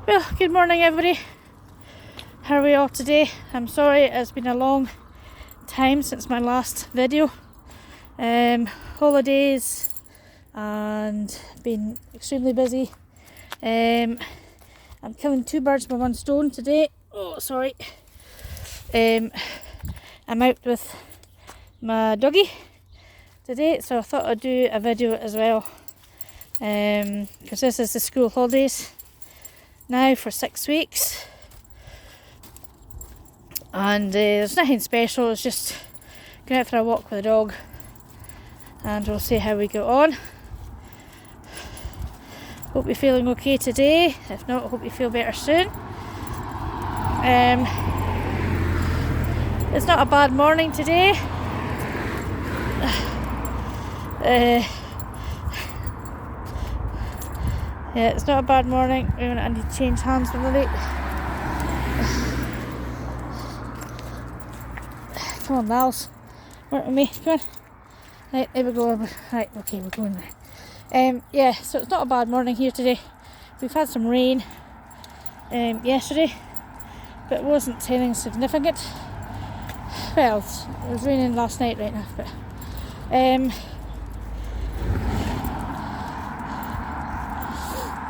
Well, good morning everybody. How are we all today? I'm sorry it's been a long time since my last video. Holidays and been extremely busy. I'm killing two birds with one stone today. Oh, sorry. I'm out with my doggy today, so I thought I'd do a video as well. Because this is the school holidays now for 6 weeks. And there's nothing special, it's just going out for a walk with the dog and we'll see how we go on. Hope you're feeling okay today. If not, hope you feel better soon. It's not a bad morning today. Yeah, it's not a bad morning. I need to change hands with Lily. Come on, Vals. Work with me. Come on. Right, there we go. Right, okay, we're going there. Yeah, so it's not a bad morning here today. We've had some rain yesterday, but it wasn't anything significant. Well, it was raining last night right now, but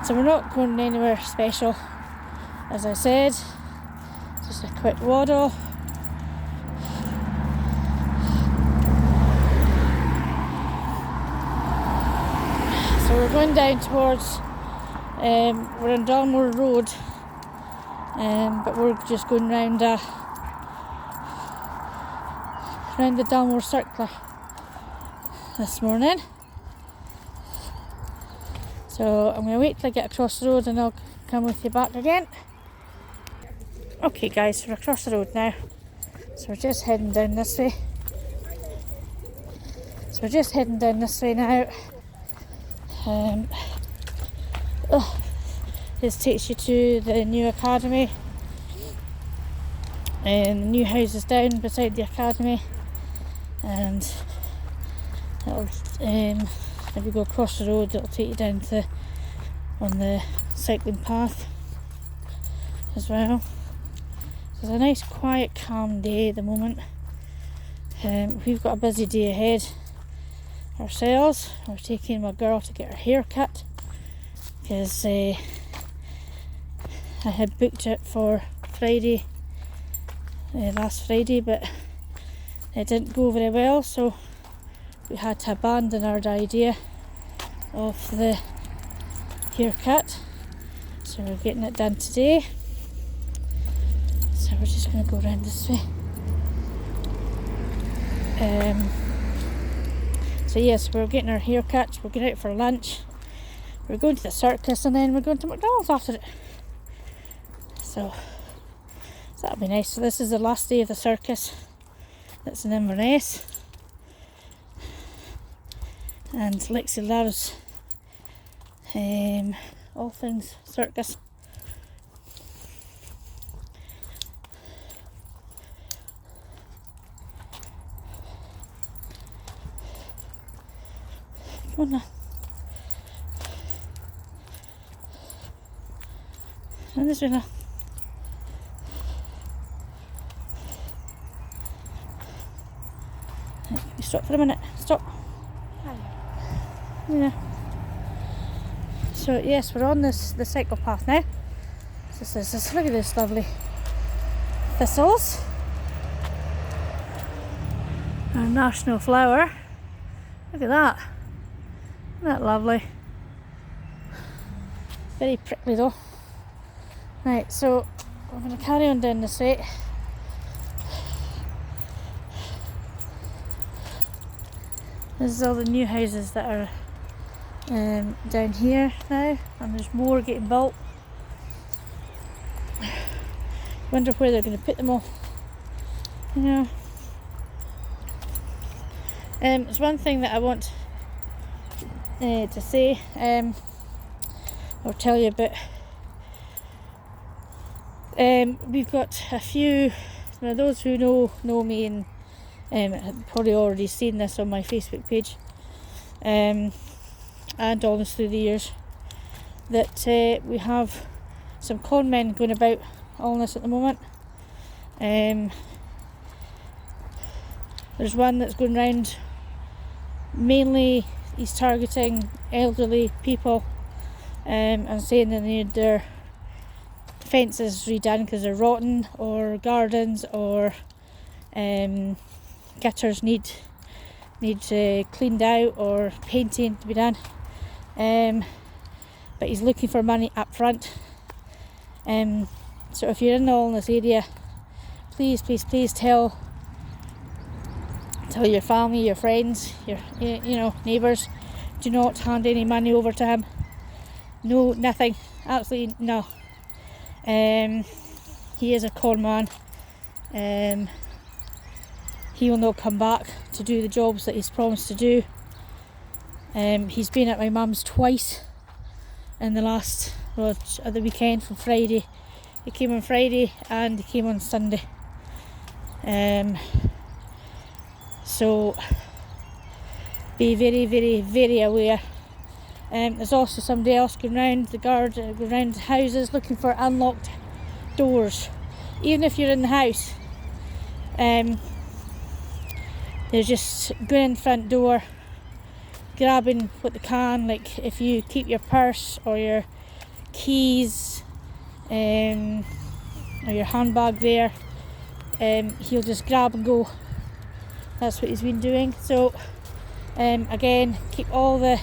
so we're not going anywhere special, as I said. Just a quick waddle. So we're going down towards, we're on Dalmore Road, but we're just going round the Dalmore Circular this morning. So I'm going to wait till I get across the road and I'll come with you back again. Okay guys, so we're across the road now. So we're just heading down this way. Now. This takes you to the new academy. And the new house is down beside the academy. And it'll, if you go across the road, it'll take you down on the cycling path as well. So it's a nice, quiet, calm day at the moment. We've got a busy day ahead ourselves. We're taking my girl to get her hair cut because I had booked it for Friday, last Friday, but it didn't go very well, so we had to abandon our idea of the haircut. So we're getting it done today. So we're just going to go around this way. So yes, we're getting our haircut. We're going out for lunch. We're going to the circus and then we're going to McDonald's after it. So that'll be nice. So this is the last day of the circus. That's in Inverness. And Lexi loves all things circus. Come on now. And this way now. Stop for a minute. Stop. Yeah. So yes, we're on the cycle path now. Look at this lovely thistles. Our national flower. Look at that. Isn't that lovely? Very prickly though. Right, so we're going to carry on down this way. This is all the new houses that are down here now, and there's more getting built. Wonder where they're going to put them all. You know. There's one thing that I want to say or tell you about. We've got a few. Now, those who know me and have probably already seen this on my Facebook page, and all this through the years, that we have some con men going about all this at the moment. There's one that's going round, mainly he's targeting elderly people, and saying that they need their fences redone because they're rotten, or gardens or gutters need cleaned out or painting to be done. But he's looking for money up front. So if you're in the Allness area, please tell your family, your friends, your neighbours, do not hand any money over to him. No, nothing, absolutely no. He is a con man. He will not come back to do the jobs that he's promised to do. He's been at my mum's twice in the last, at the weekend from Friday. He came on Friday and he came on Sunday. So be very, very, very aware. There's also somebody else going round the houses looking for unlocked doors. Even if you're in the house, they're just going in the front door, grabbing what they can. Like if you keep your purse or your keys or your handbag there, he'll just grab and go. That's what he's been doing. So again, keep all the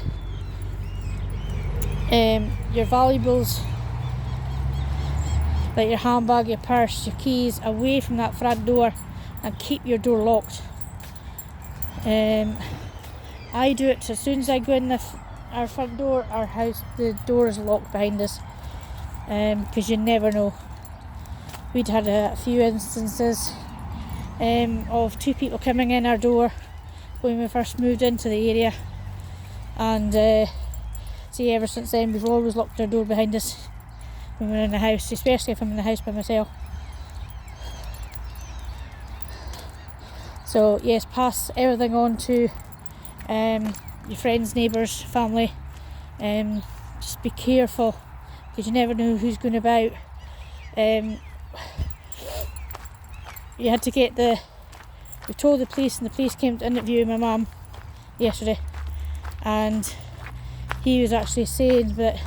your valuables, like your handbag, your purse, your keys, away from that front door, and keep your door locked. I do it as soon as I go in our front door, our house, the door is locked behind us, because you never know. We'd had a few instances of two people coming in our door when we first moved into the area, and see, ever since then we've always locked our door behind us when we're in the house, especially if I'm in the house by myself. So yes, pass everything on to your friends, neighbours, family. Just be careful, because you never know who's going about. You had to get we told the police, and the police came to interview my mum yesterday, and he was actually saying that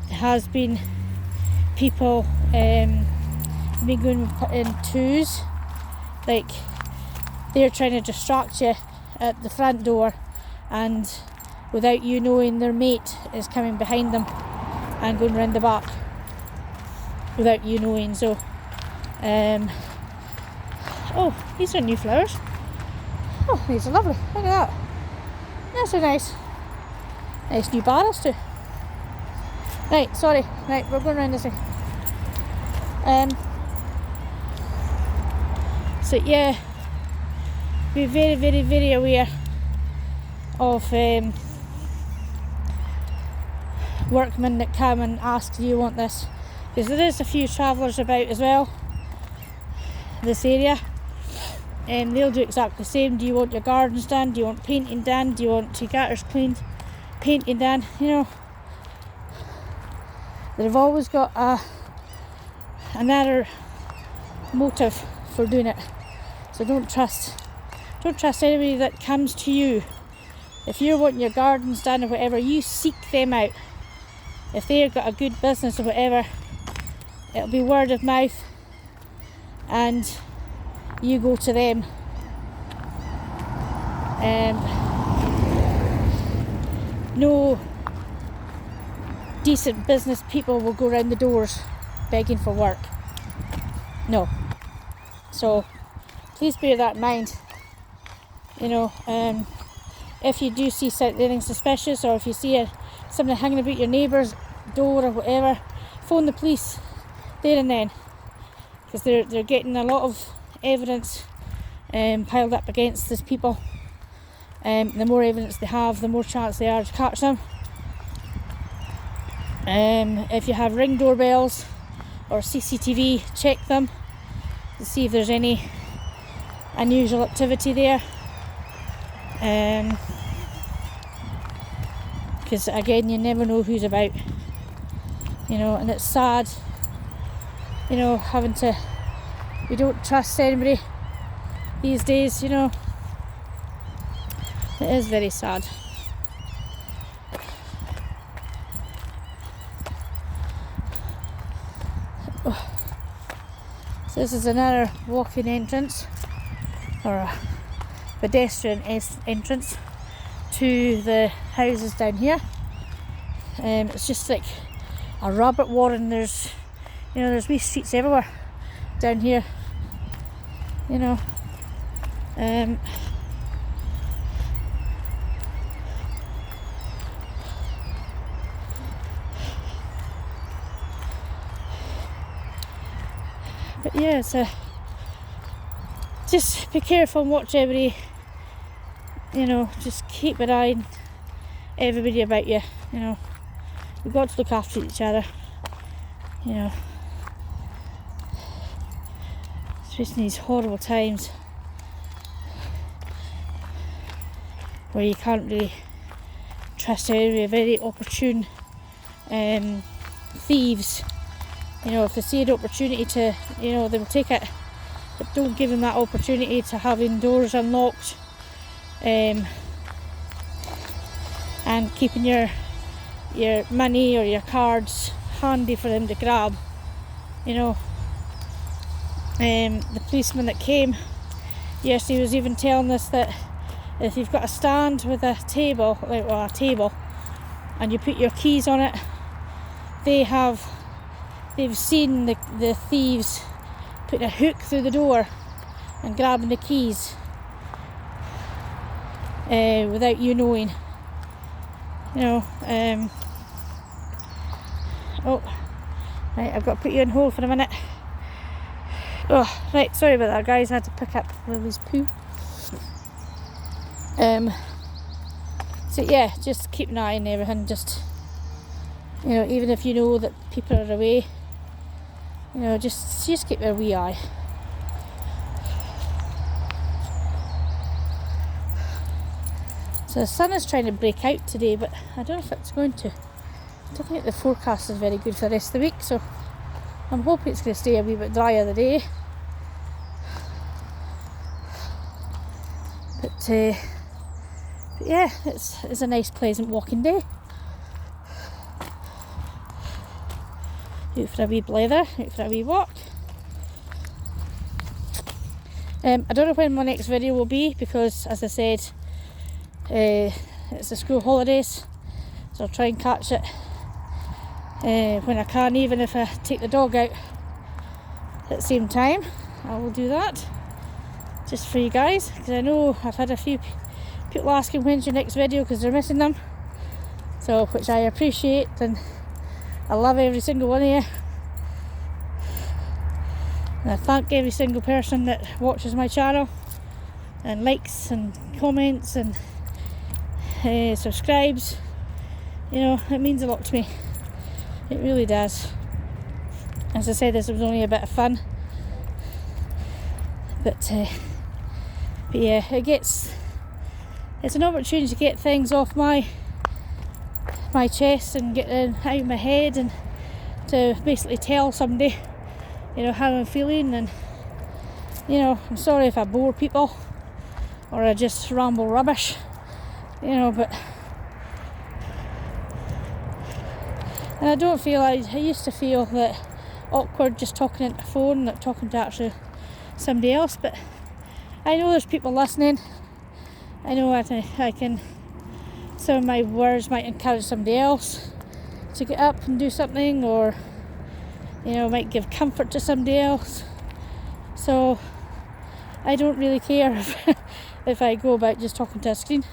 there has been people been going in twos, like they're trying to distract you at the front door, and without you knowing, their mate is coming behind them and going round the back without you knowing. So oh, these are new flowers. Oh, these are lovely, look at that. That's so nice. Nice new barrels too. Right, sorry, right, we're going round this way. So yeah, be very, very, very aware of workmen that come and ask, do you want this? Because there is a few travellers about as well, this area, and they'll do exactly the same. Do you want your gardens done? Do you want painting done? Do you want your gutters cleaned? Painting done? You know, they've always got another motive for doing it. So don't trust anybody that comes to you. If you're wanting your gardens done or whatever, you seek them out. If they've got a good business or whatever, it'll be word of mouth, and you go to them. No decent business people will go around the doors begging for work. No. So please bear that in mind. You know, if you do see anything suspicious, or if you see something hanging about your neighbour's door or whatever, phone the police there and then, because they're getting a lot of evidence piled up against these people. The more evidence they have, the more chance they are to catch them. If you have ring doorbells or CCTV, check them to see if there's any unusual activity there. Because again, you never know who's about, you know, and it's sad you know, we don't trust anybody these days, you know. It is very sad. So this is another walking entrance, or a pedestrian entrance to the houses down here. It's just like a rabbit warren. There's, you know, there's wee streets everywhere down here, you know. But yeah, just be careful and watch everybody, you know, just keep an eye on everybody about you, you know. We've got to look after each other, you know, especially in these horrible times where you can't really trust anybody. Very opportune thieves, you know, if they see an opportunity to, you know, they will take it, but don't give them that opportunity to having doors unlocked and keeping your money or your cards handy for them to grab, you know. The policeman that came yesterday was even telling us that if you've got a stand with a table, and you put your keys on it, they've seen the thieves putting a hook through the door and grabbing the keys without you knowing, you know. Oh, right, I've got to put you on hold for a minute. Oh, right, sorry about that, guys. I had to pick up Lily's poo. So yeah, just keep an eye on everything. Just, you know, even if you know that people are away, you know, just keep a wee eye. So the sun is trying to break out today, but I don't know if it's going to. I don't think the forecast is very good for the rest of the week, so I'm hoping it's going to stay a wee bit drier today. But yeah, it's a nice, pleasant walking day. Out for a wee blether, out for a wee walk. I don't know when my next video will be, because as I said, it's the school holidays, so I'll try and catch it when I can, even if I take the dog out at the same time. I will do that just for you guys, because I know I've had a few people asking when's your next video because they're missing them, so which I appreciate, and I love every single one of you, and I thank every single person that watches my channel and likes and comments and subscribes. You know, it means a lot to me. It really does. As I said, this was only a bit of fun, but yeah, it's an opportunity to get things off my chest and get it out of my head, and to basically tell somebody, you know, how I'm feeling. And you know, I'm sorry if I bore people or I just ramble rubbish, you know, but and I don't feel, I used to feel that awkward just talking into the phone, not talking to actually somebody else, but I know there's people listening. I know I can, some of my words might encourage somebody else to get up and do something, or you know, might give comfort to somebody else. So I don't really care if I go about just talking to a screen,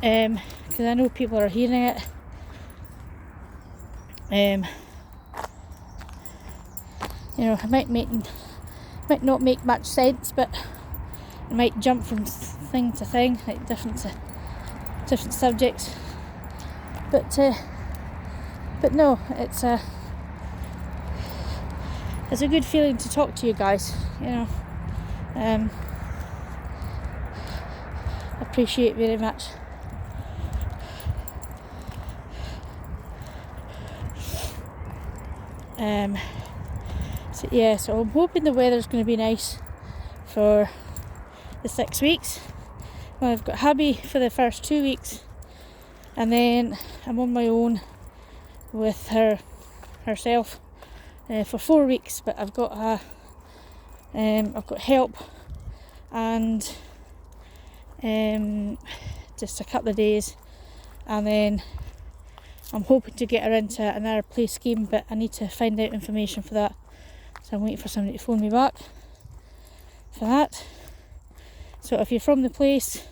because I know people are hearing it. You know, it might not make much sense, but it might jump from thing to thing, like different subjects. But no, it's a good feeling to talk to you guys. You know, appreciate it very much. So yeah, so I'm hoping the weather's going to be nice for the 6 weeks. Well, I've got hubby for the first 2 weeks, and then I'm on my own with herself for 4 weeks. But I've got help, and just a couple of days, and then I'm hoping to get her into another play scheme, but I need to find out information for that, so I'm waiting for somebody to phone me back for that. So if you're from the place,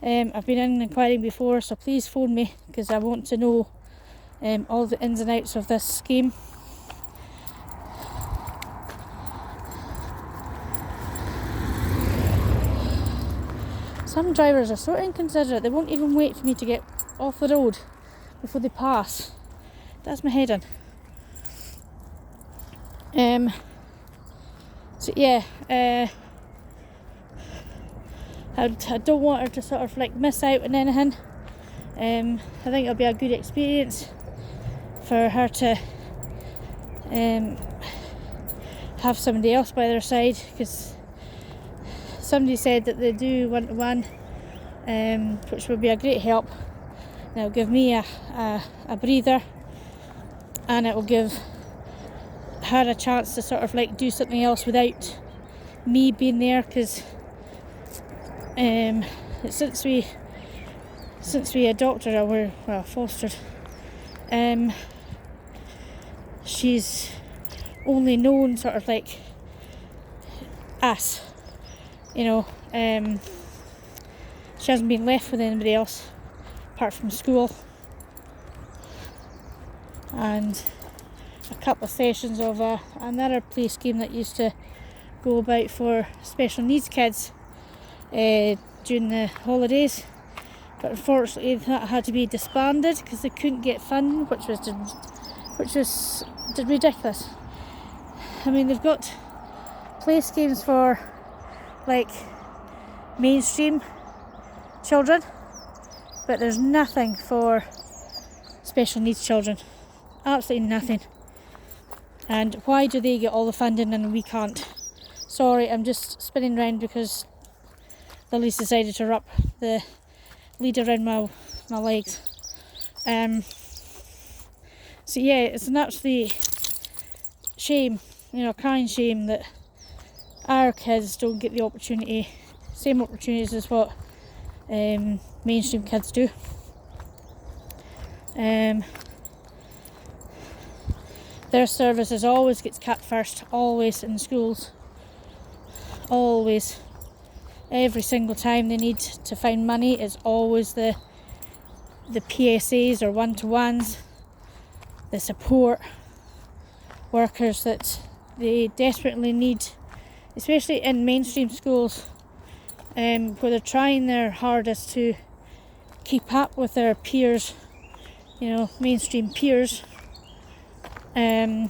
I've been in inquiring before, so please phone me, because I want to know all the ins and outs of this scheme. Some drivers are so inconsiderate, they won't even wait for me to get off the road before they pass. That's my head in. So yeah, I don't want her to sort of like miss out on anything. I think it'll be a good experience for her to have somebody else by their side, because somebody said that they do one-to-one, which would be a great help. It'll give me a breather, and it will give her a chance to sort of like do something else without me being there, because since we adopted her, fostered, she's only known sort of like us, you know. She hasn't been left with anybody else apart from school, and a couple of sessions of another play scheme that used to go about for special needs kids during the holidays, but unfortunately that had to be disbanded because they couldn't get funding, which was ridiculous. I mean, they've got play schemes for like mainstream children, but there's nothing for special needs children. Absolutely nothing. And why do they get all the funding and we can't? Sorry, I'm just spinning round because Lily's decided to wrap the lead around my legs. So yeah, it's an absolute shame, you know, crying shame that our kids don't get the opportunity, same opportunities as what mainstream kids do. Their services always gets cut first, always in schools, always. Every single time they need to find money, it's always the PSAs or one-to-ones, the support workers that they desperately need, especially in mainstream schools, where they're trying their hardest to keep up with their peers, you know, mainstream peers, but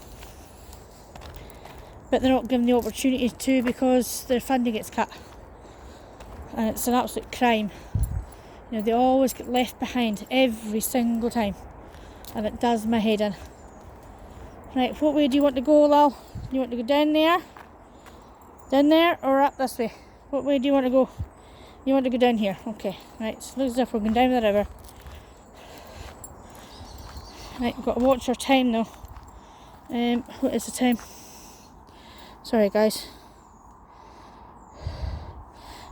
they're not given the opportunity to because their funding gets cut, and it's an absolute crime. You know, they always get left behind every single time, and it does my head in. Right, what way do you want to go, Lal? You want to go down there, or up this way? What way do you want to go? You want to go down here? Okay, right, so it looks as if we're going down the river. Right, we've got to watch our time though. What is the time? Sorry guys.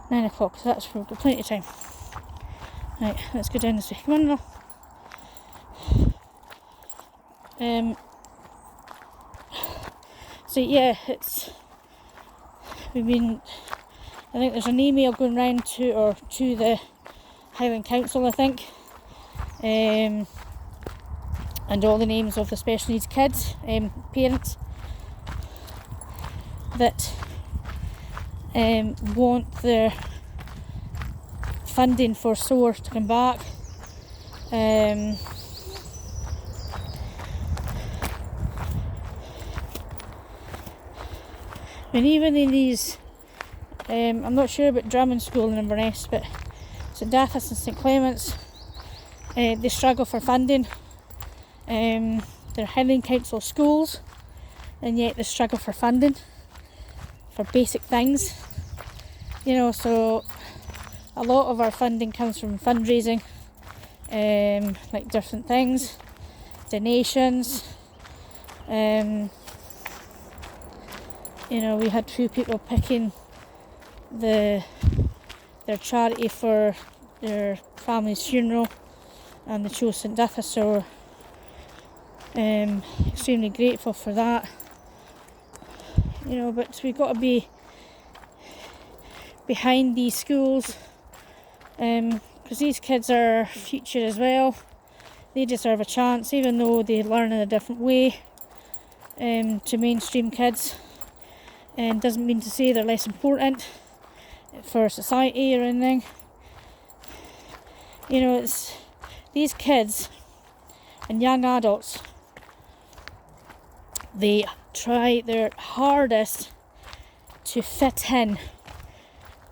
9 o'clock, so we've got plenty of time. Right, let's go down this way. Come on now. So yeah, I think there's an email going round to the Highland Council, I think, and all the names of the special needs kids, parents that want their funding for SOAR to come back. I mean, even in these, I'm not sure about Drummond School in Inverness, but St Dathis and St Clements, they struggle for funding. They're Highland Council schools, and yet they struggle for funding for basic things. You know, so a lot of our funding comes from fundraising, like different things, donations. You know, we had 2 people picking their charity for their family's funeral, and they chose St Ditha, so extremely grateful for that. You know, but we've got to be behind these schools, because these kids are future as well. They deserve a chance, even though they learn in a different way to mainstream kids. And doesn't mean to say they're less important for society or anything. You know, it's these kids and young adults, they try their hardest to fit in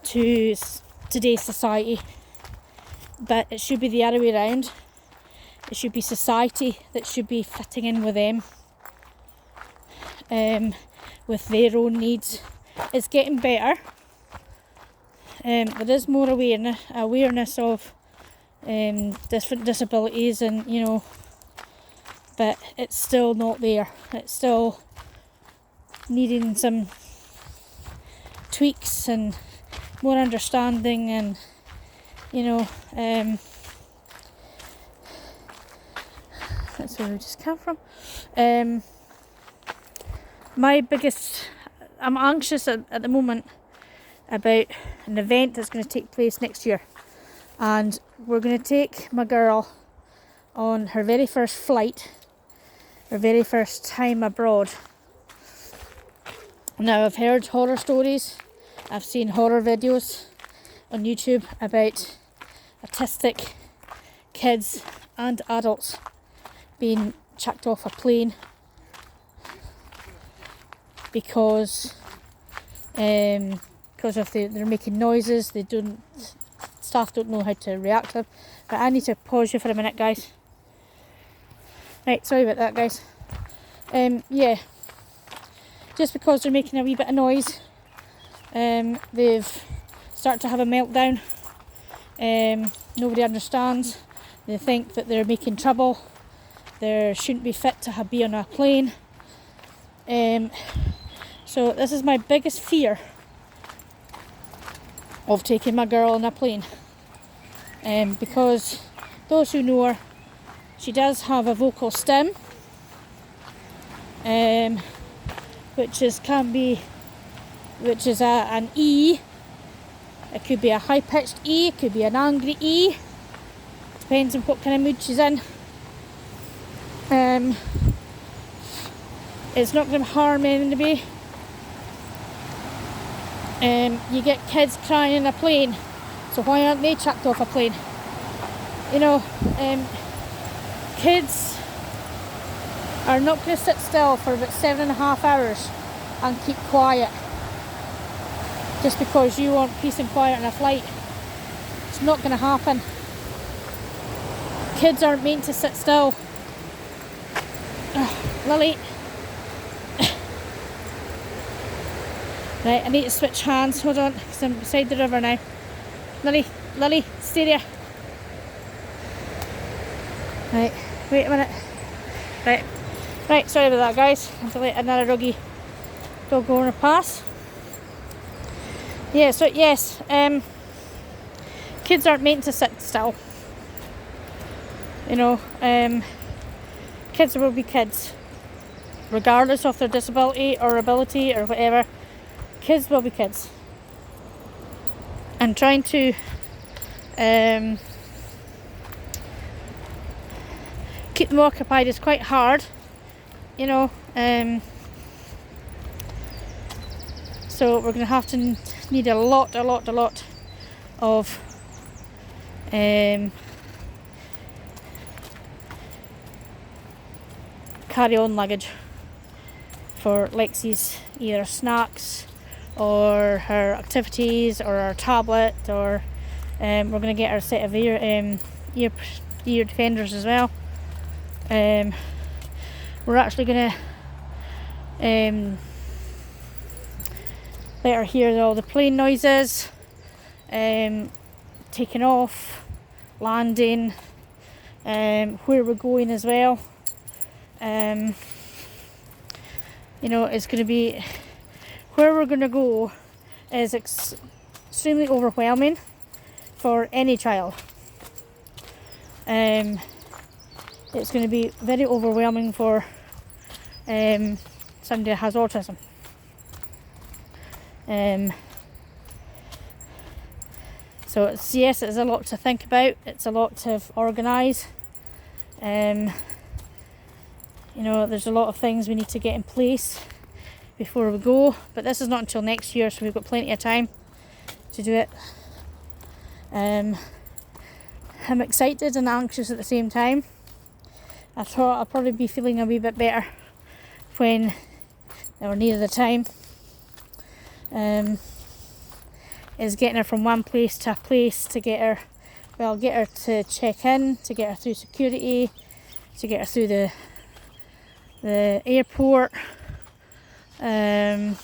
to today's society, but it should be the other way around. It should be society that should be fitting in with them, with their own needs. It's getting better. There is more awareness of different disabilities, and you know, but it's still not there. It's still needing some tweaks and more understanding, and you know, that's where we just came from. I'm anxious at the moment about an event that's going to take place next year, and we're going to take my girl on her very first flight, her very first time abroad. Now, I've heard horror stories, I've seen horror videos on YouTube about autistic kids and adults being chucked off a plane because of they're making noises. Staff don't know how to react to them. But I need to pause you for a minute, guys. Right, sorry about that, guys. Yeah, just because they're making a wee bit of noise, they've started to have a meltdown. Nobody understands. They think that they're making trouble. They shouldn't be fit to be on a plane. So this is my biggest fear of taking my girl on a plane. Because those who know her, she does have a vocal stem, which is an E. It could be a high-pitched E, it could be an angry E. Depends on what kind of mood she's in. It's not going to harm anybody. You get kids crying in a plane, so why aren't they chucked off a plane? You know, kids are not going to sit still for about 7.5 hours and keep quiet just because you want peace and quiet on a flight. It's not going to happen. Kids aren't meant to sit still. Lily. Right, I need to switch hands. Hold on, because I'm beside the river now. Lily, stay there. Right, wait a minute. Right, sorry about that, guys. I have to let another dog owner pass. Yeah, so yes, kids aren't meant to sit still. You know, kids will be kids, regardless of their disability or ability or whatever. Kids will be kids. And trying to keep them occupied is quite hard, you know. So we're going to have to need a lot of carry-on luggage for Lexi's either snacks or her activities or her tablet, or we're going to get her a set of ear defenders as well. We're actually going to let her hear all the plane noises, taking off, landing, where we're going as well. You know, it's going to be, where we're going to go is extremely overwhelming for any child. It's going to be very overwhelming for somebody that has autism. So it's, yes, it's a lot to think about, it's a lot to organise. You know, there's a lot of things we need to get in place before we go, but this is not until next year, so we've got plenty of time to do it. I'm excited and anxious at the same time. I thought I'll probably be feeling a wee bit better when we're near the time. Is getting her from one place to a place, to get her to check in, to get her through security, to get her through the airport. You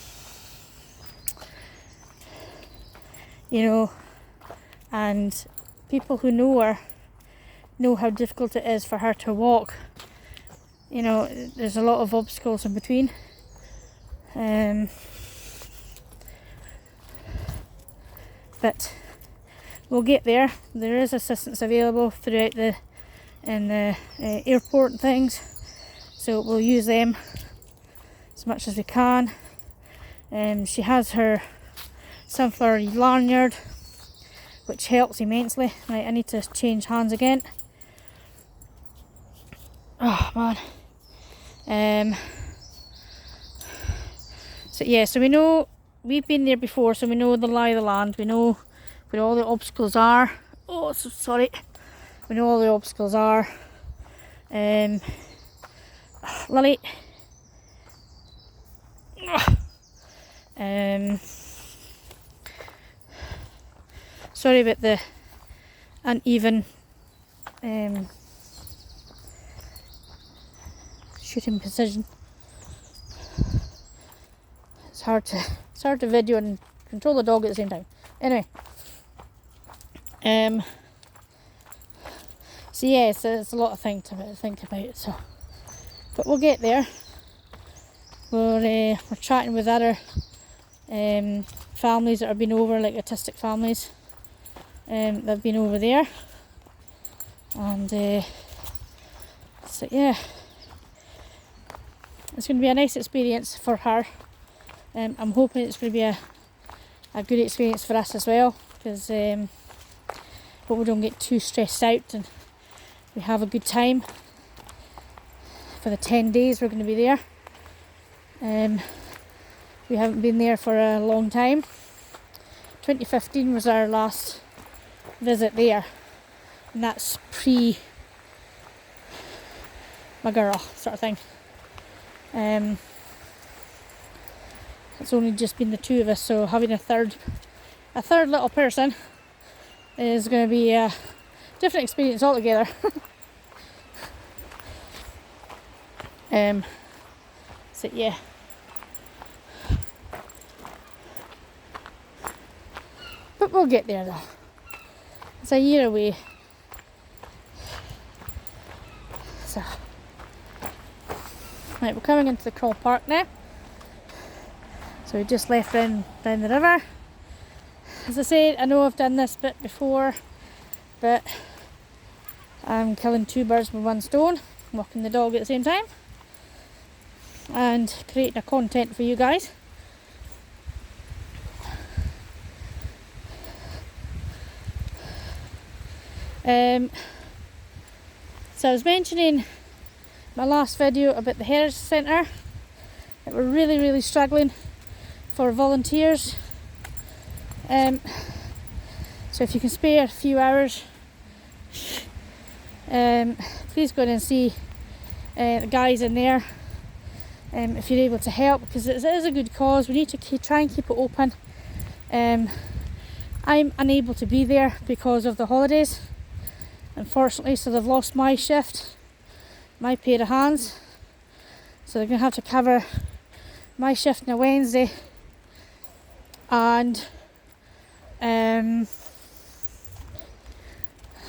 know, and people who know her know how difficult it is for her to walk. You know, there's a lot of obstacles in between. But we'll get there. There is assistance available throughout the airport and things, so we'll use them as much as we can. She has her sunflower lanyard, which helps immensely. Right, I need to change hands again. Oh man. So yeah, so we know, we've been there before, so we know the lie of the land. We know where all the obstacles are. Oh, so sorry. We know all the obstacles are. Lily. Sorry about the uneven shooting position. It's hard to video and control the dog at the same time. Anyway, so yeah, it's a lot of things to think about. So, but we'll get there. We're chatting with other families that have been over, like autistic families. They've been over there, and so yeah, it's going to be a nice experience for her. I'm hoping it's going to be a good experience for us as well, because hope we don't get too stressed out and we have a good time for the 10 days we're going to be there. We haven't been there for a long time. 2015 was our last visit there, and that's pre my girl sort of thing. It's only just been the two of us, so having a third little person is going to be a different experience altogether. So yeah. But we'll get there though. It's a year away. So, right, we're coming into the crawl park now. So we just left down the river. As I said, I know I've done this bit before, but I'm killing two birds with one stone, walking the dog at the same time, and creating a content for you guys. So I was mentioning my last video about the Heritage Centre, that we're really struggling for volunteers. So if you can spare a few hours, please go in and see the guys in there, if you're able to help, because it is a good cause. We need to try and keep it open. I'm unable to be there because of the holidays, unfortunately, so they've lost my shift, my pair of hands, so they're going to have to cover my shift on a Wednesday, and we're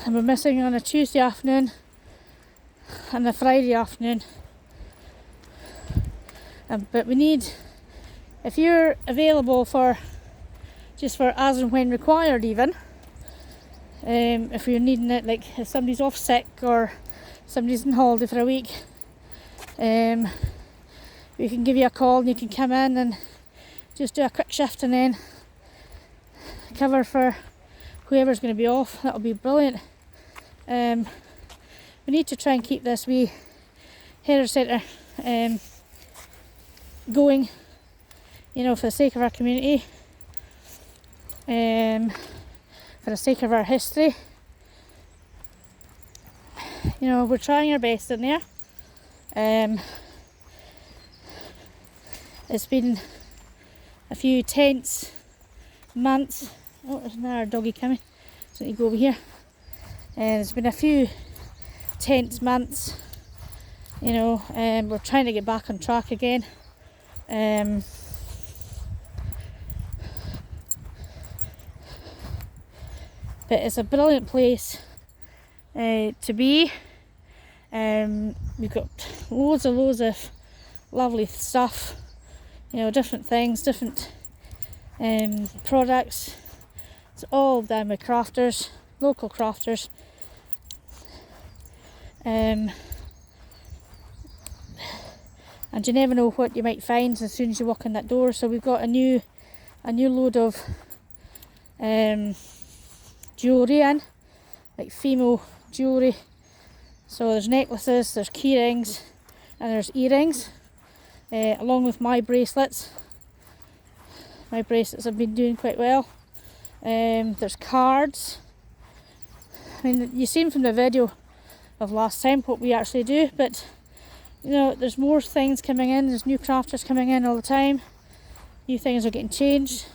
missing on a Tuesday afternoon and a Friday afternoon. But we need, if you're available for just for as and when required, even if you're needing it, like if somebody's off sick or somebody's on holiday for a week, we can give you a call and you can come in and just do a quick shift and then cover for whoever's going to be off. That'll be brilliant. We need to try and keep this wee heritage centre going, you know, for the sake of our community, for the sake of our history. You know, we're trying our best in there. It's been a few tense months. Oh, there's another doggy coming, so I need to go over here. And it's been a few tense months, you know, we're trying to get back on track again. But it's a brilliant place to be. We've got loads of lovely stuff, you know, different things, different products. It's all done by crafters, local crafters. And you never know what you might find as soon as you walk in that door. So we've got a new load of jewellery in, like female jewellery. So there's necklaces, there's key rings, and there's earrings, along with my bracelets. My bracelets have been doing quite well. There's cards. I mean, you've seen from the video of last time what we actually do, but you know, there's more things coming in. There's new crafters coming in all the time. New things are getting changed.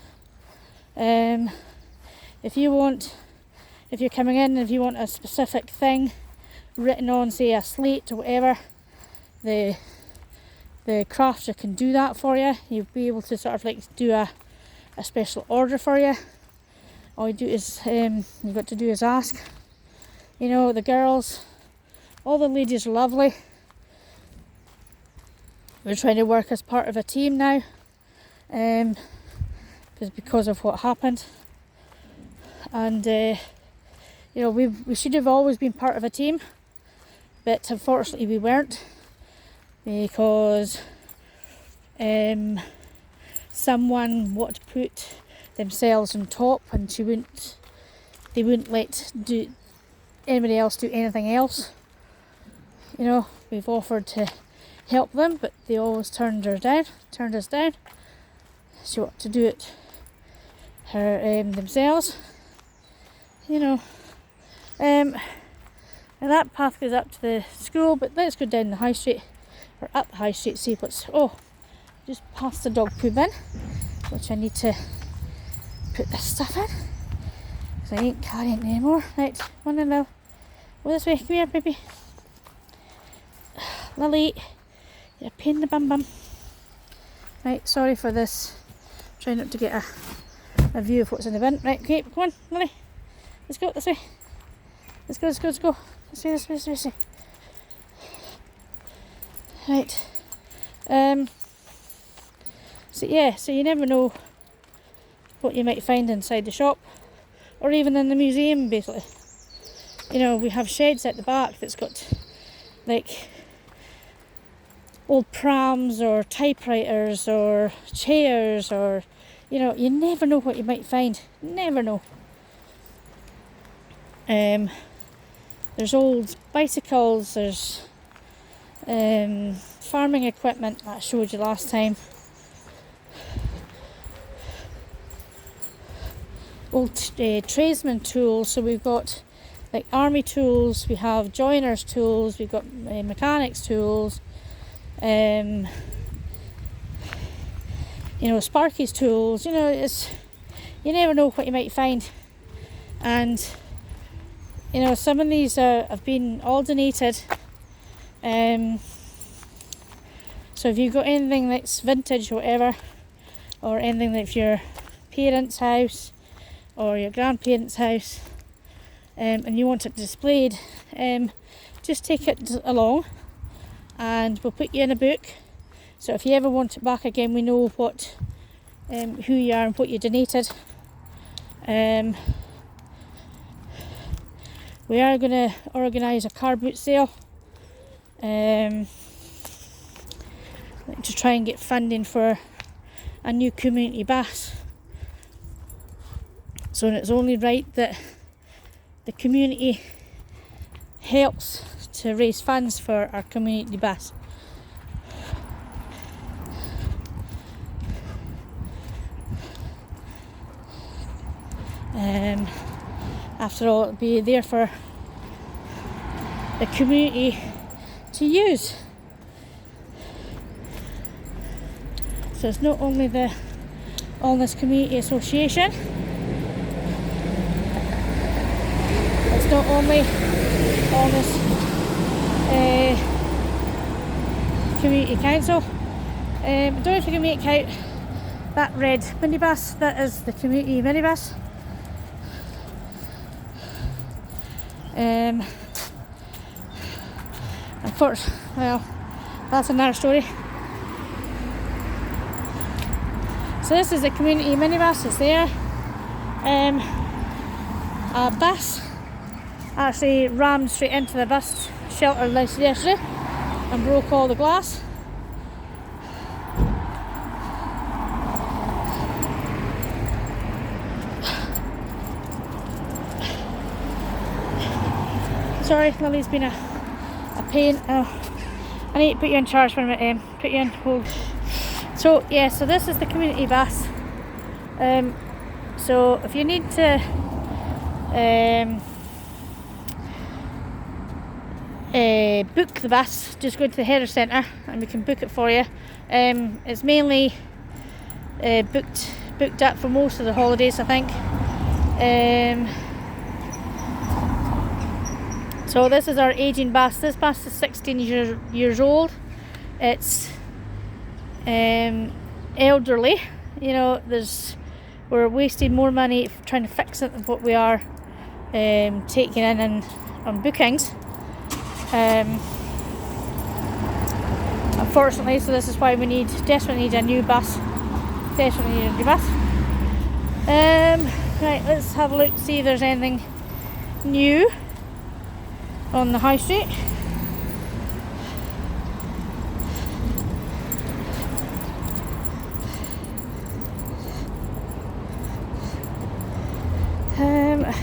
If you're coming in, if you want a specific thing written on, say, a slate or whatever, the crafter can do that for you. You'll be able to sort of like do a special order for you. All you do is you've got to do is ask. You know, the girls, all the ladies are lovely. We're trying to work as part of a team now, because of what happened. And you know, we should have always been part of a team, but unfortunately we weren't, because someone wanted to put themselves on top, and they wouldn't let anybody else do anything else. You know, we've offered to help them, but they always turned us down. She wanted to do it themselves. You know, and that path goes up to the school, but let's go down the high street, or up the high street, see what's, just past the dog poo bin, which I need to put this stuff in, because I ain't carrying it anymore. Right, one and now, go this way, come here baby. Lily, you're a pain in the bum. Right, sorry for this, trying not to get a view of what's in the bin. Right, okay, come on Lily, let's go this way. Let's go. This way. Right. So you never know what you might find inside the shop, or even in the museum, basically. You know, we have sheds at the back that's got like old prams or typewriters or chairs, or you know, you never know what you might find. Never know. There's old bicycles, there's farming equipment that I showed you last time. Old tradesman tools, so we've got like army tools, we have joiners tools, we've got mechanics tools, you know, Sparky's tools. You know, you never know what you might find. And you know, some of these have been all donated. So if you've got anything that's vintage or whatever, or anything that's your parents' house or your grandparents' house, and you want it displayed, just take it along and we'll put you in a book. So if you ever want it back again, we know what who you are and what you donated. We are going to organise a car boot sale to try and get funding for a new community bus. So it's only right that the community helps to raise funds for our community bus. After all, it'll be there for the community to use. So it's not only the Allness Community Association, it's not only Allness Community Council. I don't know if you can make out that red minibus. That is the community minibus. Of course, well, that's another story. So this is the community minibus. It's there. A bus actually rammed straight into the bus shelter yesterday and broke all the glass. Sorry, Lily's been a pain. I need to put you in charge for a minute. Put you in hold. So yeah, so this is the community bus. So if you need to book the bus, just go to the header centre and we can book it for you. It's mainly booked up for most of the holidays, I think. So this is our aging bus. This bus is 16 years old. It's elderly. You know, we're wasting more money trying to fix it than what we are taking in on bookings. Unfortunately, so this is why we desperately need a new bus. Desperately need a new bus. Right, let's have a look, see if there's anything new on the high street.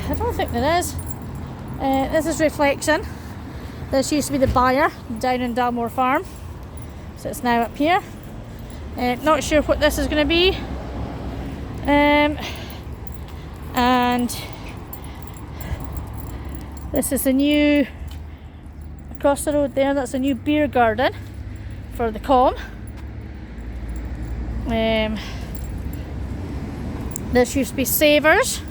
I don't think there is. This is Reflection. This used to be the buyer down in Dalmore Farm, so it's now up here. Not sure what this is going to be. And this is the new, across the road there, that's a new beer garden for the Com. This used to be Savers.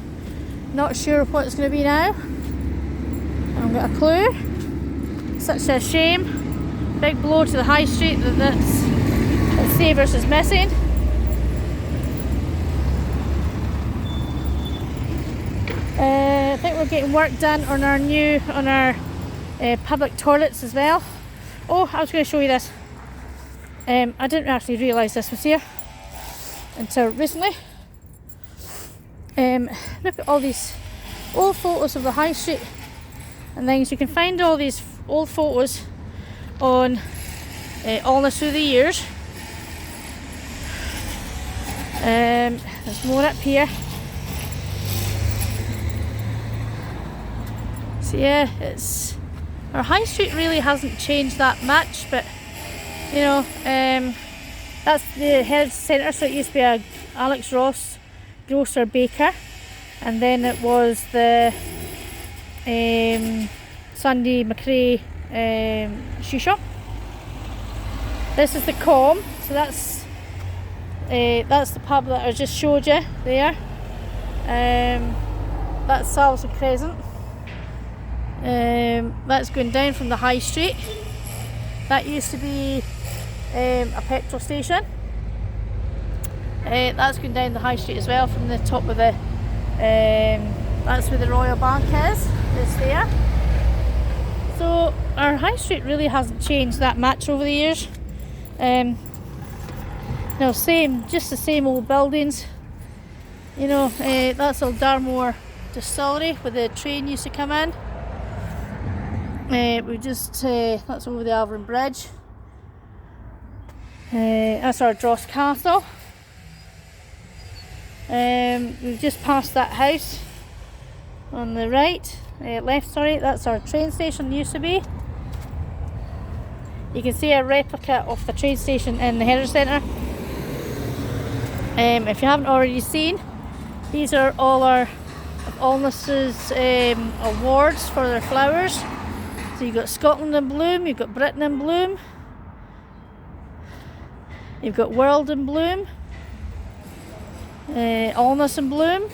Not sure what it's going to be now. I haven't got a clue. Such a shame. Big blow to the high street that Savers is missing. I think we're getting work done on our public toilets as well. Oh, I was going to show you this. I didn't actually realise this was here until recently. Look at all these old photos of the high street and things. You can find all these old photos on Allness through the years. There's more up here. So yeah, our high street really hasn't changed that much, but you know, that's the head centre. So it used to be a Alex Ross grocer baker, and then it was the Sandy McRae shoe shop. This is the Com, so that's the pub that I just showed you there. That's Salson Crescent. That's going down from the high street. That used to be a petrol station. That's going down the high street as well from the top of the, that's where the Royal Bank is, it's there. So our high street really hasn't changed that much over the years. No, just the same old buildings. You know, that's Old Darmore Distillery where the train used to come in. That's over the Alvern Bridge. That's our Dross Castle. We've just passed that house on the left, sorry, that's our train station, used to be. You can see a replica of the train station in the Heritage Centre. If you haven't already seen, these are all our Alness's awards for their flowers. So you've got Scotland in Bloom, you've got Britain in Bloom, you've got World in Bloom, Alness in Bloom,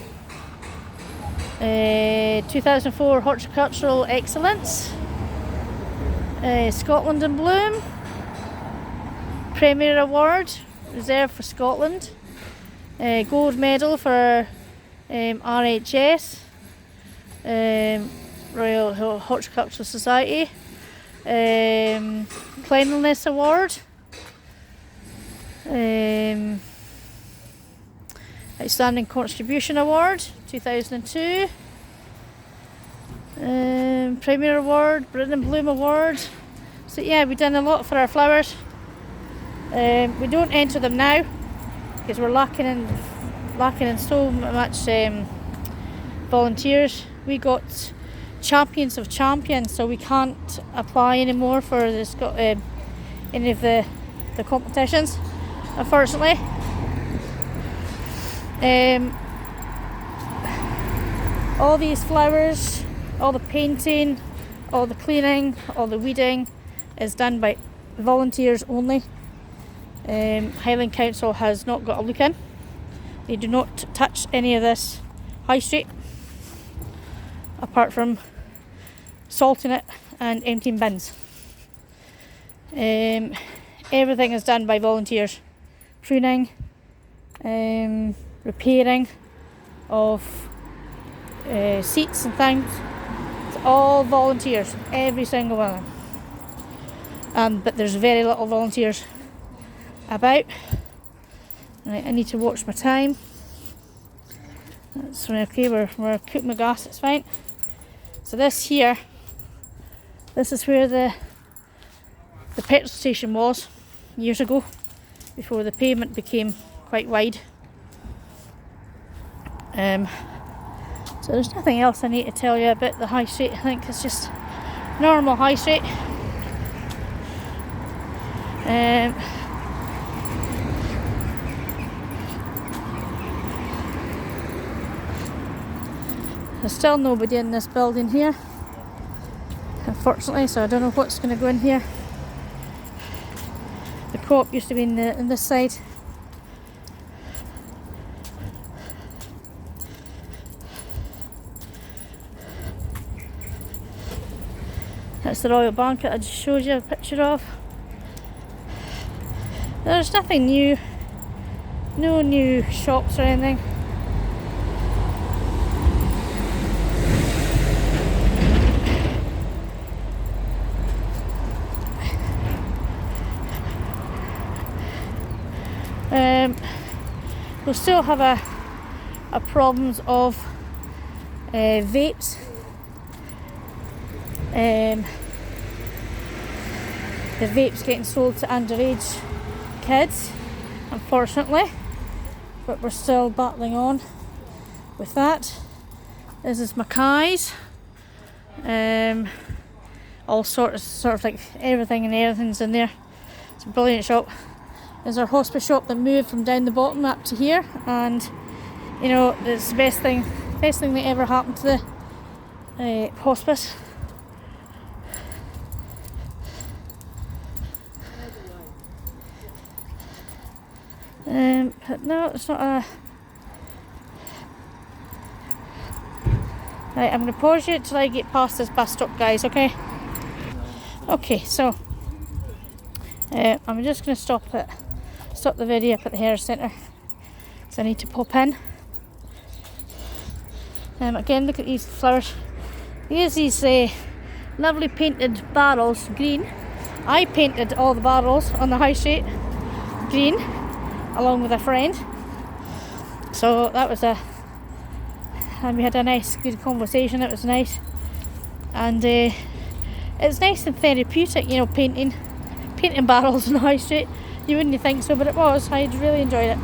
2004 Horticultural Excellence, Scotland in Bloom, Premier Award, reserved for Scotland, Gold Medal for RHS, Royal Horticultural Society, Cleanliness Award, Outstanding Contribution Award 2002, Premier Award, Britain in Bloom Award. So yeah, we've done a lot for our flowers. We don't enter them now because we're lacking in so much volunteers. We got champions of champions, so we can't apply anymore for any of the competitions, unfortunately. All these flowers, all the painting, all the cleaning, all the weeding is done by volunteers only. Highland Council has not got a look in. They do not touch any of this high street apart from salting it and emptying bins. Everything is done by volunteers. Pruning, repairing of seats and things. It's all volunteers, every single one of them. But there's very little volunteers about. Right, I need to watch my time. That's okay, we're cooking my gas, it's fine. So this is where the petrol station was years ago, before the pavement became quite wide. So there's nothing else I need to tell you about the high street. I think it's just normal high street. There's still nobody in this building here, unfortunately, so I don't know what's going to go in here. The co-op used to be in this side. That's the Royal Bank that I just showed you a picture of. There's nothing new, no new shops or anything. We'll still have a problems of vapes. The vapes getting sold to underage kids, unfortunately, but we're still battling on with that. This is Mackay's. All sort of like everything's in there. It's a brilliant shop. There's our hospice shop that moved from down the bottom up to here, and you know, it's the best thing that ever happened to the hospice. But no, it's not a... Right, I'm going to pause you till I get past this bus stop, guys, okay? Okay, so I'm just going to stop the video up at the hair centre, because I need to pop in. Again, look at these flowers. Here's these lovely painted barrels, green. I painted all the barrels on the high street green, along with a friend. So that was and we had a nice, good conversation. It was nice, and it's nice and therapeutic, you know, painting barrels on the high street. You wouldn't think so, but it was. I really enjoyed it.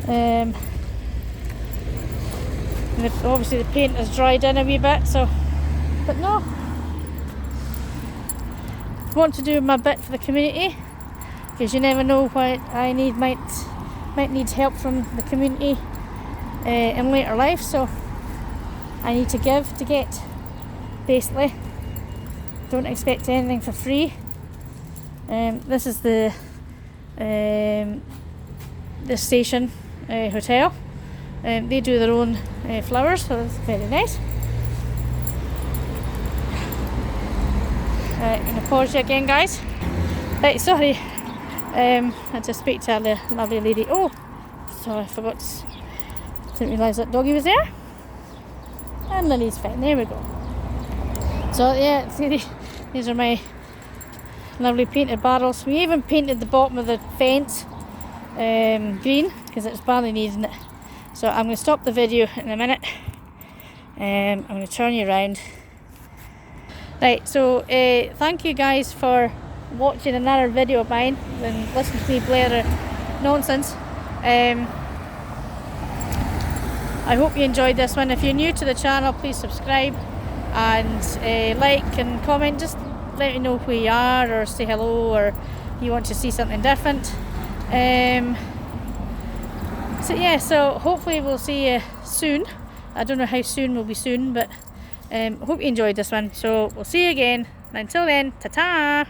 And obviously the paint has dried in a wee bit, so, but no, I want to do my bit for the community, because you never know what I need, might need help from the community in later life, so I need to give to get, basically. Don't expect anything for free. This is the station hotel. They do their own flowers, so it's very nice. I'm going to pause you again, guys. Right, sorry. I had to speak to the lovely lady. Oh, sorry, I forgot. Didn't realise that doggy was there. And Lily's fine. There we go. So yeah, see, these are my lovely painted barrels. We even painted the bottom of the fence green, because it's badly needing it. So I'm going to stop the video in a minute. I'm going to turn you around. Right, so thank you guys for watching another video of mine and listening to me blather nonsense. I hope you enjoyed this one. If you're new to the channel, please subscribe and like and comment. Just let me know who you are, or say hello, or you want to see something different. So yeah, so hopefully we'll see you soon. I don't know how soon will be soon, but hope you enjoyed this one. So we'll see you again. Until then, ta-ta!